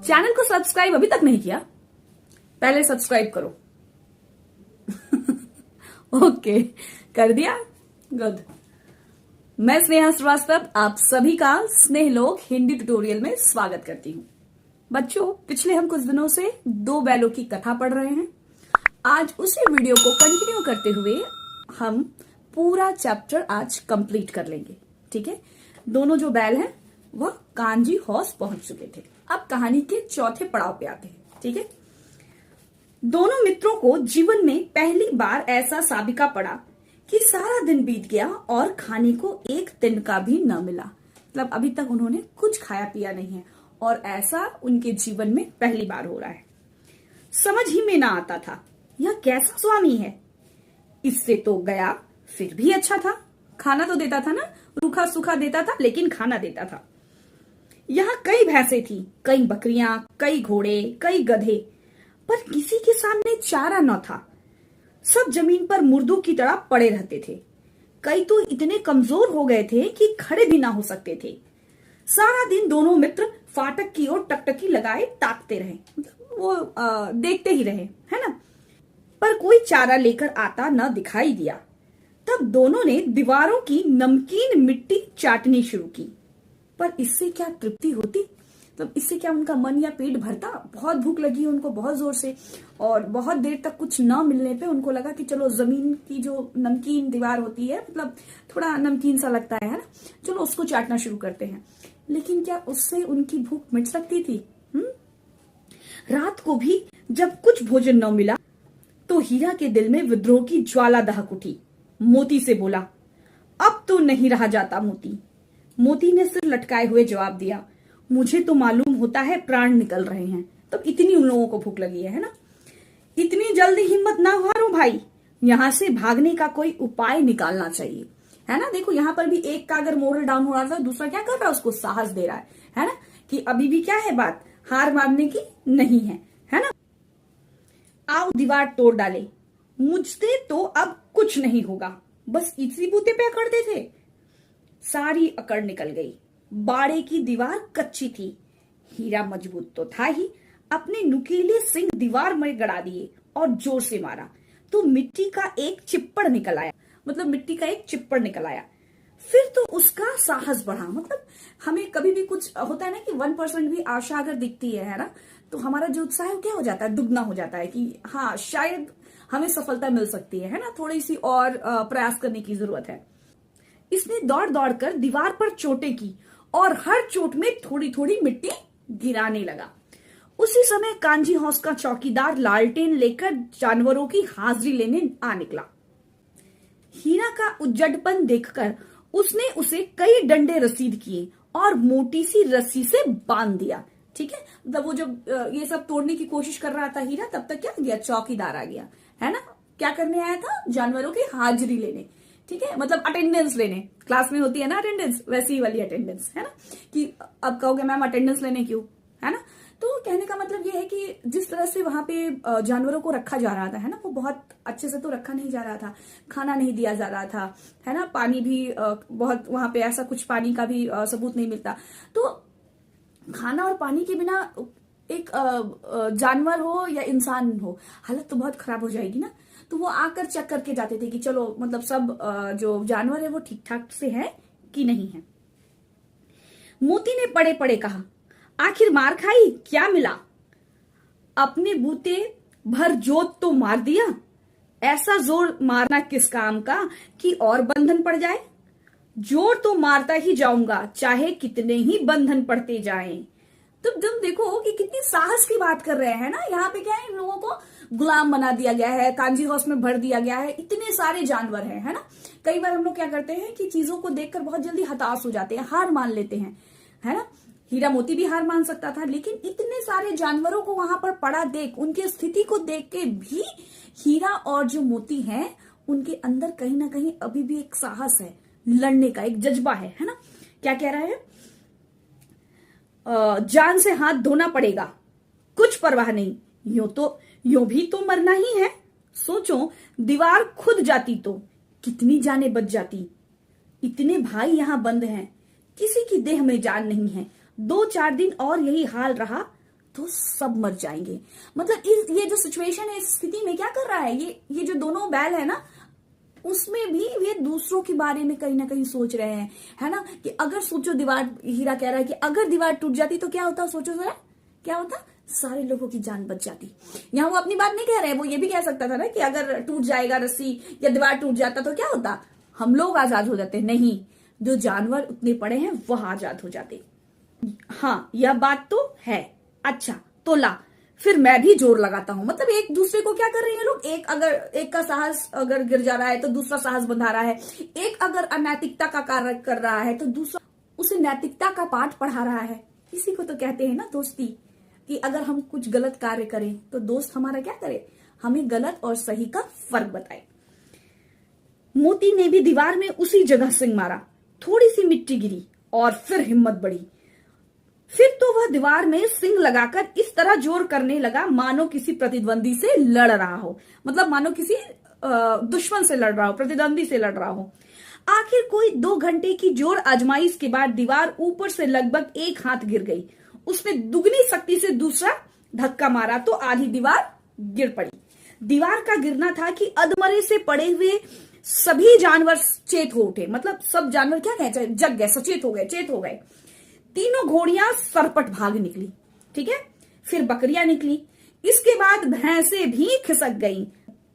Channel को subscribe अभी तक नहीं किया, पहले सब्सक्राइब करो। ओके, कर दिया, गुड। मैं स्नेहा श्रीवास्तव आप सभी का स्नेहलोक हिंदी ट्यूटोरियल में स्वागत करती हूँ। बच्चों, पिछले हम कुछ दिनों से दो बैलों की कथा पढ़ रहे हैं। आज उसी वीडियो को कंटिन्यू करते हुए हम पूरा चैप्टर आज कंप्लीट कर लेंगे। ठीक है, दोनों जो बैल हैं वह कांजी हॉस पहुंच चुके थे। अब कहानी के चौथे पड़ाव पे आते हैं। ठीक है, दोनों मित्रों को जीवन में पहली बार ऐसा साबिका पड़ा कि सारा दिन बीत गया और खाने को एक तिनका भी न मिला। मतलब अभी तक उन्होंने कुछ खाया पिया नहीं है और ऐसा उनके जीवन में पहली बार हो रहा है। समझ ही में ना आता था यह कैसा स्वामी है। इससे तो गया फिर भी अच्छा था, खाना तो देता था ना, रूखा सूखा देता था लेकिन खाना देता था। यहाँ कई भैंसें थी, कई बकरियां, कई घोड़े, कई गधे, पर किसी के सामने चारा न था। सब जमीन पर मुर्दों की तरह पड़े रहते थे। कई तो इतने कमजोर हो गए थे कि खड़े भी ना हो सकते थे। सारा दिन दोनों मित्र फाटक की ओर टकटकी लगाए ताकते रहे, वो देखते ही रहे, है ना, पर कोई चारा लेकर आता न दिखाई दिया। तब दोनों ने दीवारों की नमकीन मिट्टी चाटनी शुरू की। पर इससे क्या तृप्ति होती, मतलब इससे क्या उनका मन या पेट भरता। बहुत भूख लगी उनको बहुत जोर से, और बहुत देर तक कुछ न मिलने पे उनको लगा कि चलो जमीन की जो नमकीन दीवार होती है, मतलब थोड़ा नमकीन सा लगता है ना, चलो उसको चाटना शुरू करते हैं। लेकिन क्या उससे उनकी भूख मिट सकती थी? रात को भी जब कुछ भोजन न मिला तो हीरा के दिल में विद्रोह की ज्वाला दहक उठी। मोती से बोला, अब तो नहीं रहा जाता मोती। मोती ने सिर लटकाए हुए जवाब दिया, मुझे तो मालूम होता है प्राण निकल रहे हैं। तब इतनी उन लोगों को भूख लगी है ना। इतनी जल्दी हिम्मत ना हारो भाई, यहां से भागने का कोई उपाय निकालना चाहिए, है ना। देखो यहाँ पर भी एक का अगर मोरल डाउन हो रहा था, दूसरा क्या कर रहा है, उसको साहस दे रहा है ना, कि अभी भी क्या है बात, हार मानने की नहीं है ना। आओ दीवार तोड़ डाले, मुझसे तो अब कुछ नहीं होगा। बस इसी बूते पे अकड़ते थे। सारी अकड़ निकल गई। बाड़े की दीवार कच्ची थी। हीरा मजबूत तो था ही, अपने नुकीले सिंग दीवार में गड़ा दिए और जोर से मारा तो मिट्टी का एक चिप्पड़ निकल आया। मतलब मिट्टी का एक चिप्पड़ निकल आया। फिर तो उसका साहस बढ़ा। मतलब हमें कभी भी कुछ होता है ना कि 1% भी आशा अगर दिखती है ना, तो हमारा जो उत्साह है क्या हो जाता है, दुगना हो जाता है कि हाँ शायद हमें सफलता मिल सकती है ना, थोड़ी सी और प्रयास करने की जरूरत है। इसने दौड़ दौड़ कर दीवार पर चोटें की और हर चोट में थोड़ी थोड़ी मिट्टी गिराने लगा। उसी समय कांजी हौस का चौकीदार लालटेन लेकर जानवरों की हाजिरी लेने आ निकला। हीरा का उज्जडपन देखकर उसने उसे कई डंडे रसीद किए और मोटी सी रस्सी से बांध दिया। ठीक है, मतलब वो जब ये सब तोड़ने की कोशिश कर रहा था हीरा, तब तक क्या गया, चौकीदार आ गया, है ना। क्या करने आया था, जानवरों की हाजिरी लेने। ठीक है, मतलब अटेंडेंस लेने, क्लास में होती है ना अटेंडेंस, वैसी वाली अटेंडेंस, है ना। कि अब कहोगे मैम अटेंडेंस लेने क्यों, है ना। तो कहने का मतलब ये है कि जिस तरह से वहां पे जानवरों को रखा जा रहा था, है ना, वो बहुत अच्छे से तो रखा नहीं जा रहा था। खाना नहीं दिया जा रहा था, है ना, पानी भी बहुत वहां पे ऐसा कुछ पानी का भी सबूत नहीं मिलता। तो खाना और पानी के बिना एक जानवर हो या इंसान हो, हालत तो बहुत खराब हो जाएगी ना। तो वो आकर चेक करके जाते थे कि चलो मतलब सब जो जानवर है वो ठीक ठाक से है कि नहीं है। मोती ने पड़े पड़े कहा, आखिर मार खाई, क्या मिला? अपने बूते भर जोत तो मार दिया। ऐसा जोर मारना किस काम का कि और बंधन पड़ जाए? जोर तो मारता ही जाऊंगा, चाहे कितने ही बंधन पड़ते जाएं। तो तुम देखो कि कितनी साहस की बात कर रहे हैं ना। यहाँ पे क्या है, इन लोगों को गुलाम बना दिया गया है, कांजी हाउस में भर दिया गया है, इतने सारे जानवर हैं, है ना। कई बार हम लोग क्या करते हैं कि चीजों को देखकर बहुत जल्दी हताश हो जाते हैं, हार मान लेते हैं, है ना। हीरा मोती भी हार मान सकता था, लेकिन इतने सारे जानवरों को वहां पर पड़ा देख, उनकी स्थिति को देख के भी हीरा और जो मोती हैं उनके अंदर कहीं ना कहीं अभी भी एक साहस है, लड़ने का एक जज्बा है ना। क्या कह रहा है, जान से हाथ धोना पड़ेगा, कुछ परवाह नहीं, यूं भी तो मरना ही है। सोचो दीवार खुद जाती तो कितनी जानें बच जाती। इतने भाई यहां बंद हैं, किसी की देह में जान नहीं है। 2-4 दिन और यही हाल रहा तो सब मर जाएंगे। मतलब ये जो सिचुएशन है, इस स्थिति में क्या कर रहा है, ये जो दोनों बैल है ना, उसमें भी ये दूसरों के बारे में कहीं ना कहीं सोच रहे हैं, है ना, कि अगर सोचो दीवार, हीरा कह रहा है कि अगर दीवार टूट जाती तो क्या होता, सोचो जरा क्या होता, सारे लोगों की जान बच जाती। यहाँ वो अपनी बात नहीं कह रहे, वो ये भी कह सकता था ना कि अगर टूट जाएगा रस्सी या दीवार टूट जाता तो क्या होता, हम लोग आजाद हो जाते। नहीं, जो जानवर उतने पड़े हैं वह आजाद हो जाते। हाँ, यह बात तो है। अच्छा तो ला, फिर मैं भी जोर लगाता हूं। मतलब एक दूसरे को क्या कर रहे हैं लोग, एक का साहस अगर गिर जा रहा है तो दूसरा साहस बंधा रहा है, एक अगर अनैतिकता का कार्य कर रहा है तो दूसरा उसे नैतिकता का पाठ पढ़ा रहा है। इसी को तो कहते हैं ना दोस्ती, कि अगर हम कुछ गलत कार्य करें तो दोस्त हमारा क्या करे, हमें गलत और सही का फर्क बताए। मोती ने भी दीवार में उसी जगह सिंग मारा, थोड़ी सी मिट्टी गिरी और फिर हिम्मत बढ़ी। फिर तो वह दीवार में सिंग लगाकर इस तरह जोर करने लगा मानो किसी प्रतिद्वंदी से लड़ रहा हो। मतलब मानो किसी दुश्मन से लड़ रहा हो, प्रतिद्वंदी से लड़ रहा हो। आखिर कोई 2 घंटे की जोर आजमाइश के बाद दीवार ऊपर से लगभग 1 हाथ गिर गई। उसने दुगनी शक्ति से दूसरा धक्का मारा तो आधी दीवार गिर पड़ी। दीवार का गिरना था कि अधमरे से पड़े हुए सभी जानवर चेत हो उठे। मतलब सब जानवर क्या कहते हैं, जग गए, सचेत हो गए, चेत हो गए। तीनों घोड़ियां सरपट भाग निकली, ठीक है। फिर बकरियां निकली, इसके बाद भैंसें भी खिसक गईं,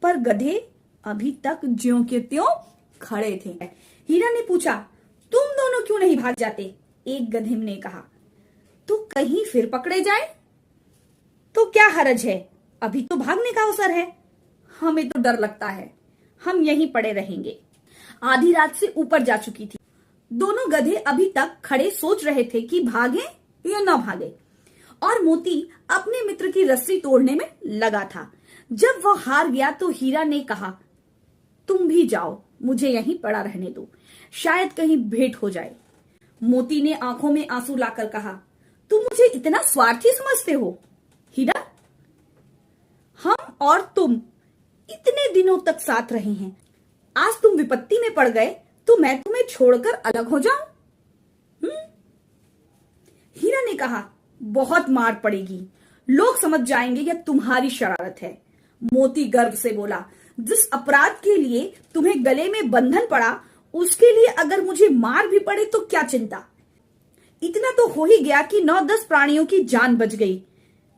पर गधे अभी तक ज्यों के त्यों खड़े थे। हीरा ने पूछा, तुम दोनों क्यों नहीं भाग जाते? एक गधे ने कहा, तो कहीं फिर पकड़े जाए तो क्या हरज है, अभी तो भागने का अवसर है। हमें तो डर लगता है, हम यहीं पड़े रहेंगे। आधी रात से ऊपर जा चुकी थी। दोनों गधे अभी तक खड़े सोच रहे थे कि भागे या न भागे, और मोती अपने मित्र की रस्सी तोड़ने में लगा था। जब वह हार गया तो हीरा ने कहा, तुम भी जाओ, मुझे यहीं पड़ा रहने दो, शायद कहीं भेंट हो जाए। मोती ने आंखों में आंसू लाकर कहा, तुम मुझे इतना स्वार्थी समझते हो हीरा? हम और तुम इतने दिनों तक साथ रहे हैं, आज तुम विपत्ति में पड़ गए तो मैं तुम्हें छोड़कर अलग हो जाऊं? हीरा ने कहा, बहुत मार पड़ेगी, लोग समझ जाएंगे यह तुम्हारी शरारत है। मोती गर्व से बोला, जिस अपराध के लिए तुम्हें गले में बंधन पड़ा, उसके लिए अगर मुझे मार भी पड़े तो क्या चिंता। इतना तो हो ही गया कि 9-10 प्राणियों की जान बच गई,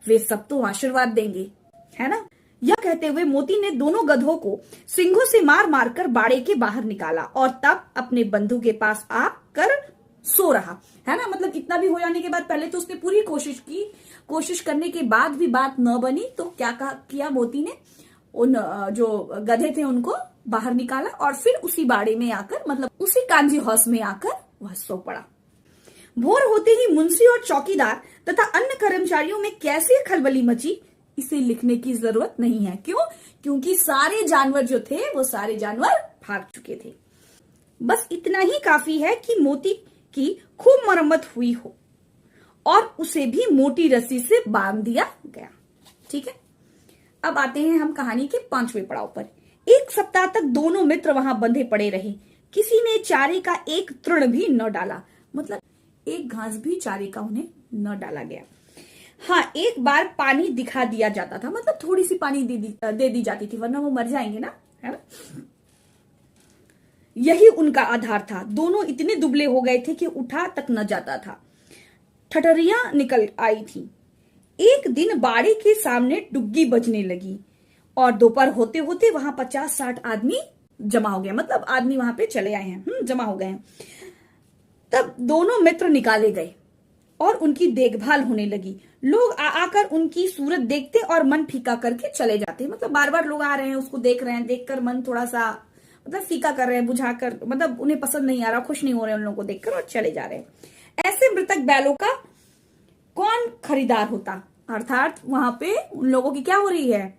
वे सब तो आशीर्वाद देंगे, है ना। यह कहते हुए मोती ने दोनों गधों को सिंगों से मार मार कर बाड़े के बाहर निकाला और तब अपने बंधु के पास आकर सो रहा, है ना। मतलब इतना भी हो जाने के बाद पहले तो उसने पूरी कोशिश की, कोशिश करने के बाद भी बात न बनी तो क्या किया मोती ने, उन जो गधे थे उनको बाहर निकाला और फिर उसी बाड़े में आकर, मतलब उसी कांजी हाउस में आकर वह सो पड़ा। भोर होते ही मुंशी और चौकीदार तथा अन्य कर्मचारियों में कैसी खलबली मची, इसे लिखने की जरूरत नहीं है। क्यों? क्योंकि सारे जानवर जो थे वो सारे जानवर भाग चुके थे। बस इतना ही काफी है कि मोती की खूब मरम्मत हुई हो और उसे भी मोटी रस्सी से बांध दिया गया, ठीक है। अब आते हैं हम कहानी के 5वें पड़ाव पर। 1 सप्ताह तक दोनों मित्र वहां बंधे पड़े रहे। किसी ने चारे का एक तृण भी न डाला, मतलब एक घास भी चारे का उन्हें न डाला गया। हाँ, एक बार पानी दिखा दिया जाता था, मतलब थोड़ी सी पानी दे दी जाती थी, वरना वो मर जाएंगे ना, है ना। यही उनका आधार था। दोनों इतने दुबले हो गए थे कि उठा तक न जाता था। ठठरियां निकल आई थी। एक दिन बाड़े के सामने डुग्गी बजने लगी और दोपहर होते होते वहां 50-60 आदमी जमा हो गए। मतलब आदमी वहां पे चले आए हैं, जमा हो गए हैं। तब दोनों मित्र निकाले गए और उनकी देखभाल होने लगी। लोग आकर उनकी सूरत देखते और मन फीका करके चले जाते। मतलब बार बार लोग आ रहे हैं, उसको देख रहे हैं, देखकर मन थोड़ा सा मतलब फीका कर रहे हैं, बुझाकर, मतलब उन्हें पसंद नहीं आ रहा, खुश नहीं हो रहे उन लोगों को देखकर और चले जा रहे हैं। ऐसे मृतक बैलों का कौन खरीदार होता? अर्थात वहां पे उन लोगों की क्या हो रही है,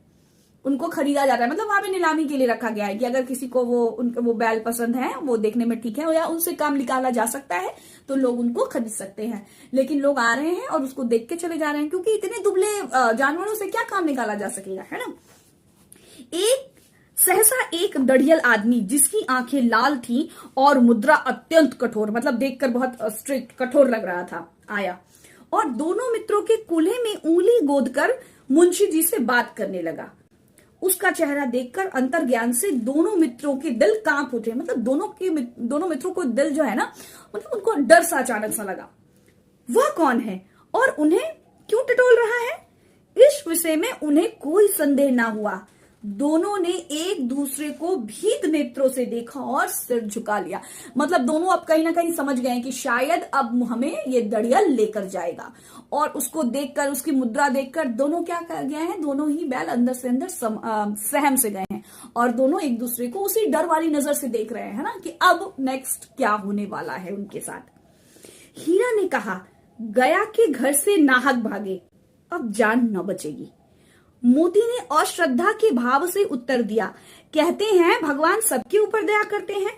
उनको खरीदा जा रहा है। मतलब वहां पे नीलामी के लिए रखा गया है कि अगर किसी को वो बैल पसंद है, वो देखने में ठीक है या उनसे काम निकाला जा सकता है तो लोग उनको खरीद सकते हैं। लेकिन लोग आ रहे हैं और उसको देख के चले जा रहे हैं, क्योंकि इतने दुबले जानवरों से क्या काम निकाला जा सकेगा, है ना। सहसा एक दढ़ियल आदमी जिसकी आंखें लाल थी और मुद्रा अत्यंत कठोर, मतलब देखकर बहुत स्ट्रिक्ट, कठोर लग रहा था, आया। और दोनों मित्रों के कूल्हे में उंगली गोदकर मुंशी जी से बात करने लगा। उसका चेहरा देखकर अंतर्ज्ञान से दोनों मित्रों के दिल कांप उठे। मतलब दोनों मित्रों को दिल जो है ना, मतलब उनको डर सा अचानक सा लगा। वह कौन है और उन्हें क्यों टटोल रहा है, इस विषय में उन्हें कोई संदेह ना हुआ। दोनों ने एक दूसरे को भीत नेत्रों से देखा और सिर झुका लिया। मतलब दोनों अब कहीं ना कहीं समझ गए कि शायद अब हमें ये दड़ियल लेकर जाएगा। और उसको देखकर, उसकी मुद्रा देखकर दोनों क्या कर गए हैं, दोनों ही बैल अंदर से अंदर सहम से गए हैं। और दोनों एक दूसरे को उसी डर वाली नजर से देख रहे हैं ना, कि अब नेक्स्ट क्या होने वाला है उनके साथ। हीरा ने कहा, गया के घर से नाहक भागे, अब जान न बचेगी। मोती ने अश्रद्धा के भाव से उत्तर दिया, कहते हैं भगवान सबके ऊपर दया करते हैं,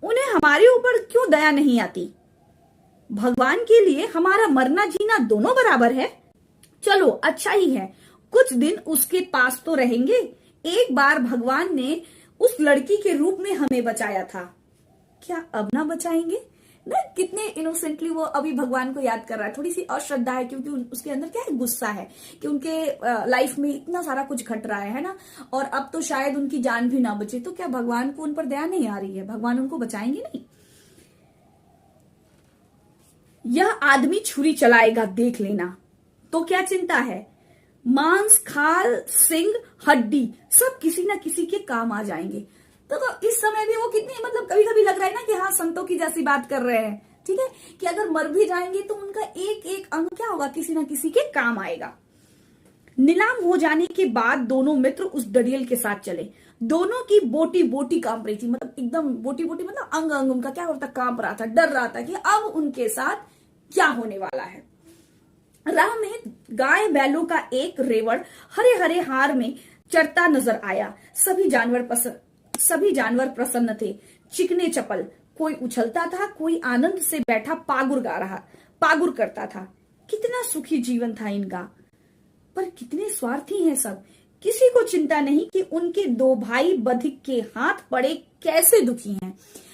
उन्हें हमारे ऊपर क्यों दया नहीं आती। भगवान के लिए हमारा मरना जीना दोनों बराबर है। चलो अच्छा ही है, कुछ दिन उसके पास तो रहेंगे। एक बार भगवान ने उस लड़की के रूप में हमें बचाया था, क्या अब ना बचाएंगे ना। कितने इनोसेंटली वो अभी भगवान को याद कर रहा है। थोड़ी सी अश्रद्धा है, क्योंकि उसके अंदर क्या है, गुस्सा है कि उनके लाइफ में इतना सारा कुछ घट रहा है ना, और अब तो शायद उनकी जान भी ना बचे। तो क्या भगवान को उन पर दया नहीं आ रही है, भगवान उनको बचाएंगे नहीं। यह आदमी छुरी चलाएगा, देख लेना, तो क्या चिंता है। मांस, खाल, सिंग, हड्डी सब किसी ना किसी के काम आ जाएंगे। तो इस समय भी वो कितनी, मतलब कभी कभी लग रहा है ना कि हाँ संतों की जैसी बात कर रहे हैं, ठीक है, कि अगर मर भी जाएंगे तो उनका एक एक अंग क्या होगा, किसी ना किसी के काम आएगा। नीलाम हो जाने के बाद दोनों मित्र उस दड़ियल के साथ चले। दोनों की बोटी बोटी कांप रही थी, मतलब एकदम बोटी बोटी, मतलब अंग अंग उनका क्या होता, कांप रहा था, डर रहा था कि अब उनके साथ क्या होने वाला है। राह में गाय बैलों का एक रेवड़ हरे हरे हार में चरता नजर आया। सभी जानवर प्रसन्न थे, चिकने चपल। कोई उछलता था, कोई आनंद से बैठा पागुर करता था। कितना सुखी जीवन था इनका, पर कितने स्वार्थी हैं सब। किसी को चिंता नहीं कि उनके दो भाई बधिक के हाथ पड़े कैसे दुखी हैं,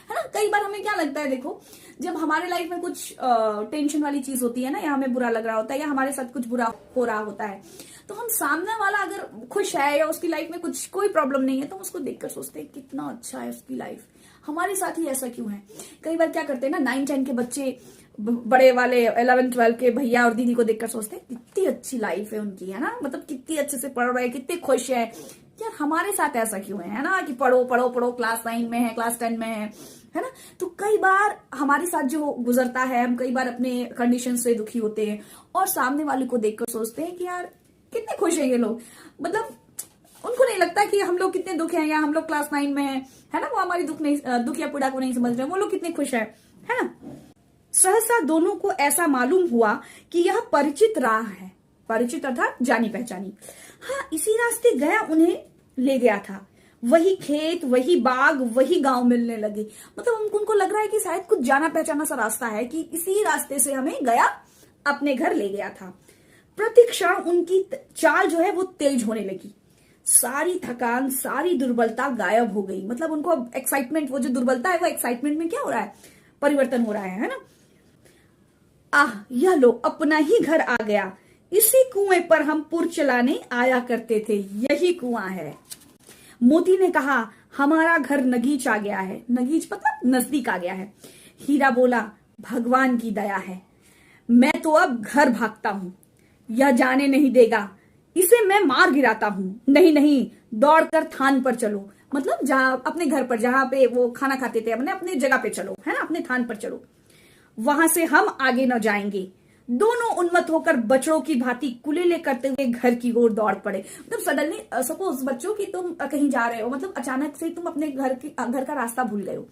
है ना। कई बार हमें क्या लगता है, देखो जब हमारे लाइफ में कुछ टेंशन वाली चीज होती है ना, या हमें बुरा लग रहा होता है, या हमारे साथ कुछ बुरा हो रहा होता है, तो हम सामने वाला अगर खुश है या उसकी लाइफ में कुछ कोई प्रॉब्लम नहीं है, तो हम उसको देखकर सोचते हैं कितना अच्छा है उसकी लाइफ, हमारे साथ ही ऐसा क्यों है। कई बार क्या करते हैं ना, 9-10 के बच्चे बड़े वाले 11-12 के भैया और दीदी को देखकर सोचते हैं कितनी अच्छी लाइफ है उनकी, है ना, मतलब कितनी अच्छे से पढ़ रहे हैं, कितने खुश है। यार हमारे साथ ऐसा क्यों है ना, कि पढ़ो पढ़ो पढ़ो, क्लास 9 में है, क्लास 10 में है ना। तो कई बार हमारे साथ जो गुजरता है, हम कई बार अपने कंडीशन से दुखी होते हैं और सामने वाले को देखकर सोचते हैं कि यार कितने खुश हैं ये लोग। मतलब उनको नहीं लगता कि हम लोग कितने दुख हैं, या हम लोग क्लास 9 में है ना, वो हमारी दुख या पीड़ा को नहीं समझ रहे, वो लोग कितने खुश है ना। सहसा दोनों को ऐसा मालूम हुआ कि यह परिचित राह है, परिचित अर्थात जानी पहचानी। हाँ, इसी रास्ते गया उन्हें ले गया था। वही खेत, वही बाग, वही गांव मिलने लगे। मतलब उनको लग रहा है कि शायद कुछ जाना पहचाना सा रास्ता है, कि इसी रास्ते से हमें गया अपने घर ले गया था। प्रतिक्षण उनकी चाल जो है वो तेज होने लगी। सारी थकान, सारी दुर्बलता गायब हो गई। मतलब उनको अब एक्साइटमेंट, वो जो दुर्बलता है वो एक्साइटमेंट में क्या हो रहा है, परिवर्तन हो रहा है ना। आह, यह लो अपना ही घर आ गया। इसी कुएं पर हम पुर चलाने आया करते थे, यही कुआं है। मोती ने कहा, हमारा घर नगीच आ गया है। नगीच मतलब नजदीक आ गया है। हीरा बोला, भगवान की दया है, मैं तो अब घर भागता हूं, यह जाने नहीं देगा, इसे मैं मार गिराता हूं। नहीं नहीं, दौड़कर थान पर चलो, मतलब जहां अपने घर पर, जहां पे वो खाना खाते थे, अपने जगह पे चलो, है ना, अपने थान पर चलो, वहां से हम आगे न जाएंगे। दोनों उन्मत्त होकर बछड़ों की भांति कुलेले करते हुए घर की ओर दौड़ पड़े। मतलब सडनली, सपोज बच्चों कि तुम कहीं जा रहे हो, मतलब अचानक से तुम अपने घर का रास्ता भूल गए हो,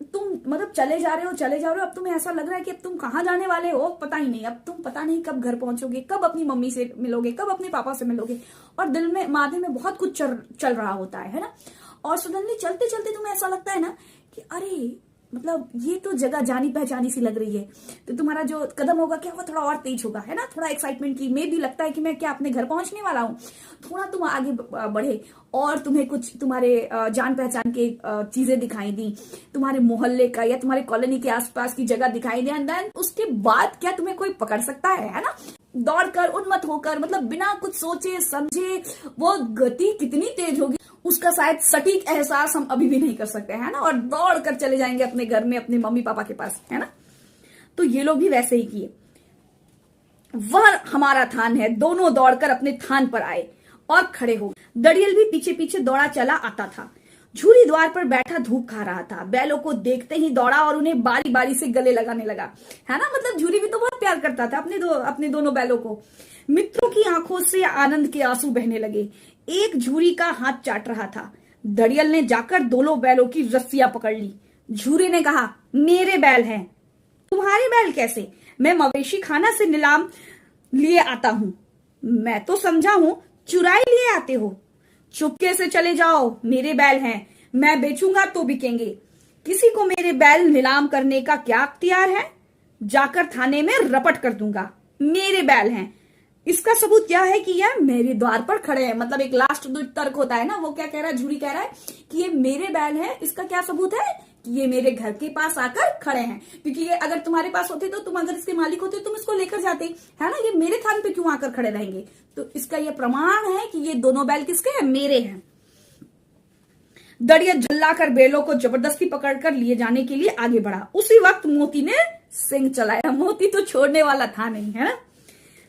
तुम मतलब चले जा रहे हो, अब तुम्हें ऐसा लग रहा है कि अब तुम कहाँ जाने वाले हो पता ही नहीं। अब तुम पता नहीं कब घर पहुंचोगे, कब अपनी मम्मी से मिलोगे, कब अपने पापा से मिलोगे, और दिल में, माथे में बहुत कुछ चल रहा होता है ना। और सडनली चलते चलते तुम्हें ऐसा लगता है ना कि अरे मतलब ये तो जगह जानी पहचानी सी लग रही है, तो तुम्हारा जो कदम होगा क्या वो थोड़ा और तेज होगा, है ना, थोड़ा एक्साइटमेंट की में भी लगता है कि मैं क्या अपने घर पहुंचने वाला हूँ, थोड़ा तुम आगे बढ़े और तुम्हें कुछ तुम्हारे जान पहचान के चीजें दिखाई दी, तुम्हारे मोहल्ले का या तुम्हारे कॉलोनी के आसपास की जगह दिखाई दी, एंड देन उसके बाद क्या तुम्हें कोई पकड़ सकता है ना। दौड़कर उन्मत्त होकर, मतलब बिना कुछ सोचे समझे, वो गति कितनी तेज होगी उसका शायद सटीक एहसास हम अभी भी नहीं कर सकते, है ना, और दौड़ कर चले जाएंगे अपने घर में अपने मम्मी पापा के पास, है ना। तो ये लोग भी वैसे ही किए। वह हमारा थान है, दोनों दौड़कर अपने थान पर आए और खड़े हो गए। दड़ियल भी पीछे पीछे दौड़ा चला आता था। झूरी द्वार पर बैठा धूप खा रहा था। बैलों को देखते ही दौड़ा और उन्हें बारी बारी से गले लगाने लगा, है ना, मतलब झूरी भी तो बहुत प्यार करता था अपने दोनों बैलों को। मित्रों की आंखों से आनंद के आंसू बहने लगे। एक झूरी का हाथ चाट रहा था। दड़ियल ने जाकर दोनों बैलों की रस्सियां पकड़ ली। झूरी ने कहा, मेरे बैल हैं। तुम्हारे बैल कैसे? मैं मवेशी खाना से नीलाम लिए आता हूं। मैं तो समझा हूं चुराई लिए आते हो। चुपके से चले जाओ, मेरे बैल हैं, मैं बेचूंगा तो बिकेंगे। किसी को मेरे बैल नीलाम करने का क्या अख्तियार है? जाकर थाने में रपट कर दूंगा। मेरे बैल हैं। इसका सबूत क्या है कि यह मेरे द्वार पर खड़े हैं। मतलब एक लास्ट जो तर्क होता है ना, वो क्या कह रहा है, झूरी कह रहा है कि ये मेरे बैल हैं। इसका क्या सबूत है कि ये मेरे घर के पास आकर खड़े हैं, क्योंकि ये अगर तुम्हारे पास होते तो तुम अगर इसके मालिक होते तुम इसको लेकर जाते, है ना, ये मेरे थान पे क्यों आकर खड़े रहेंगे? तो इसका ये प्रमाण है कि ये दोनों बैल किसके हैं? मेरे हैं। दड़िया जल्लाकर बैलों को जबरदस्ती पकड़कर लिए जाने के लिए आगे बढ़ा। उसी वक्त मोती ने सिंह चलाया। मोती तो छोड़ने वाला था नहीं, है ना।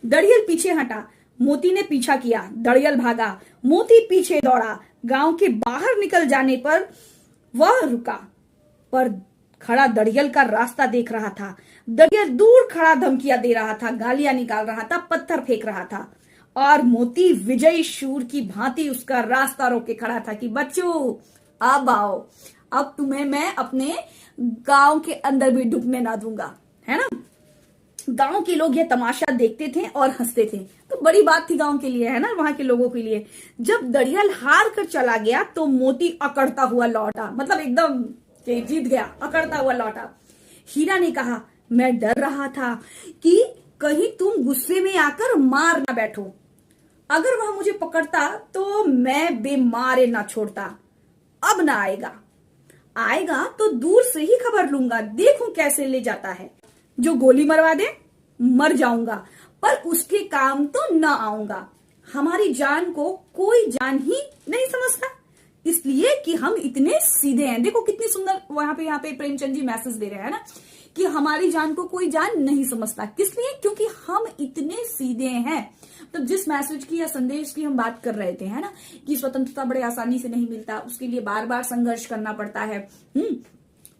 दड़ियल पीछे हटा, मोती ने पीछा किया। दड़ियल भागा, मोती पीछे दौड़ा। गांव के बाहर निकल जाने पर वह रुका, पर खड़ा दड़ियल का रास्ता देख रहा था। दड़ियल दूर खड़ा धमकियां दे रहा था, गालियां निकाल रहा था, पत्थर फेंक रहा था, और मोती विजयी शूर की भांति उसका रास्ता रोके खड़ा था कि बच्चों अब आओ, अब तुम्हें मैं अपने गांव के अंदर भी डूबने ना दूंगा, है ना। गांव के लोग यह तमाशा देखते थे और हंसते थे। तो बड़ी बात थी गांव के लिए, है ना, वहां के लोगों के लिए। जब दड़ियल हार कर चला गया तो मोती अकड़ता हुआ लौटा, मतलब एकदम जीत गया, अकड़ता हुआ लौटा। हीरा ने कहा, मैं डर रहा था कि कहीं तुम गुस्से में आकर मार ना बैठो। अगर वह मुझे पकड़ता तो मैं बेमारे ना छोड़ता। अब ना आएगा, आएगा तो दूर से ही खबर लूंगा, देखूं कैसे ले जाता है। जो गोली मरवा दे मर जाऊंगा, पर उसके काम तो ना आऊंगा। हमारी जान को कोई जान ही नहीं समझता, इसलिए कि हम इतने सीधे हैं। देखो कितनी सुंदर यहाँ पे प्रेमचंद जी मैसेज दे रहे हैं ना, कि हमारी जान को कोई जान नहीं समझता। किस लिए? क्योंकि हम इतने सीधे हैं। तो जिस मैसेज की या संदेश की हम बात कर रहे थे, है ना, कि स्वतंत्रता बड़े आसानी से नहीं मिलता, उसके लिए बार बार संघर्ष करना पड़ता है।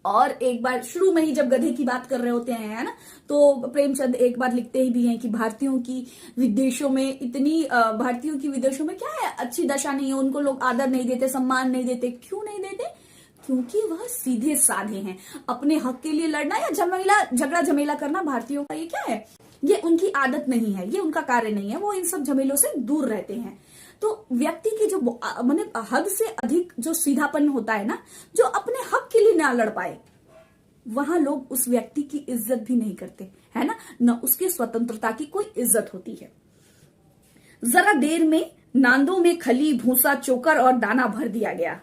और एक बार शुरू में ही जब गधे की बात कर रहे होते हैं, है ना, तो प्रेमचंद एक बार लिखते ही भी हैं कि भारतीयों की विदेशों में क्या है, अच्छी दशा नहीं है, उनको लोग आदर नहीं देते, सम्मान नहीं देते। क्यों नहीं देते? क्योंकि वह सीधे साधे हैं। अपने हक के लिए लड़ना या झगड़ा झमेला करना भारतीयों का ये क्या है, ये उनकी आदत नहीं है, ये उनका कार्य नहीं है। वो इन सब झमेलों से दूर रहते हैं। तो व्यक्ति की जो माने हद से अधिक जो सीधापन होता है ना, जो अपने हक के लिए ना लड़ पाए, वहां लोग उस व्यक्ति की इज्जत भी नहीं करते, है ना, न उसके स्वतंत्रता की कोई इज्जत होती है। जरा देर में नांदों में खली, भूसा, चोकर और दाना भर दिया गया।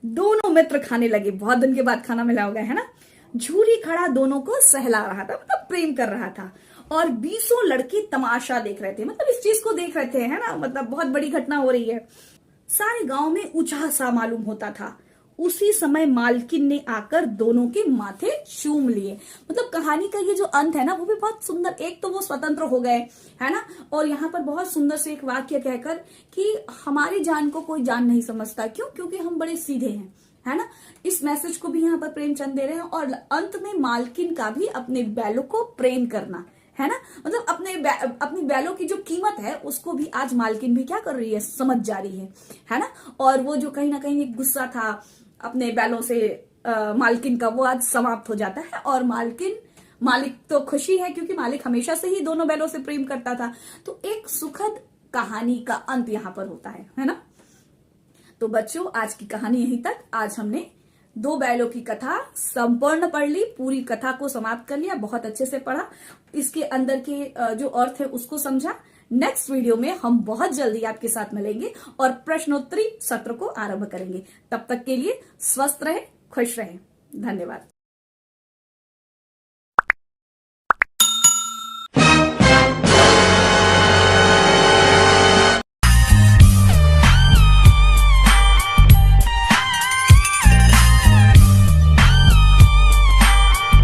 दोनों मित्र खाने लगे। बहुत दिन के बाद खाना मिला होगा, है ना। झूरी खड़ा दोनों को सहला रहा था, मतलब प्रेम कर रहा था, और 20 लड़के तमाशा देख रहे थे, मतलब इस चीज को देख रहे थे, है ना, मतलब बहुत बड़ी घटना हो रही है। सारे गांव में उत्साह सा मालूम होता था। उसी समय मालकिन ने आकर दोनों के माथे चूम लिए। मतलब कहानी का ये जो अंत है ना, वो भी बहुत सुंदर। एक तो वो स्वतंत्र हो गए, है ना, और यहाँ पर बहुत सुंदर से एक वाक्य कहकर कि हमारी जान को कोई जान नहीं समझता। क्यों? क्योंकि हम बड़े सीधे हैं, है ना। इस मैसेज को भी यहाँ पर प्रेमचंद दे रहे हैं। और अंत में मालकिन का भी अपने बैलों को प्रेम करना, है ना, मतलब अपनी बैलों की जो कीमत है उसको भी आज मालकिन भी क्या कर रही है, समझ जा रही है ना। और वो जो कहीं ना कहीं एक गुस्सा था अपने बैलों से मालकिन का, वो आज समाप्त हो जाता है। और मालिक तो खुशी है, क्योंकि मालिक हमेशा से ही दोनों बैलों से प्रेम करता था। तो एक सुखद कहानी का अंत यहाँ पर होता है ना। तो बच्चों, आज की कहानी यहीं तक। आज हमने 2 बैलों की कथा संपूर्ण पढ़ ली, पूरी कथा को समाप्त कर लिया, बहुत अच्छे से पढ़ा, इसके अंदर के जो अर्थ है उसको समझा। नेक्स्ट वीडियो में हम बहुत जल्दी आपके साथ मिलेंगे और प्रश्नोत्तरी सत्र को आरंभ करेंगे। तब तक के लिए स्वस्थ रहें, खुश रहें। धन्यवाद।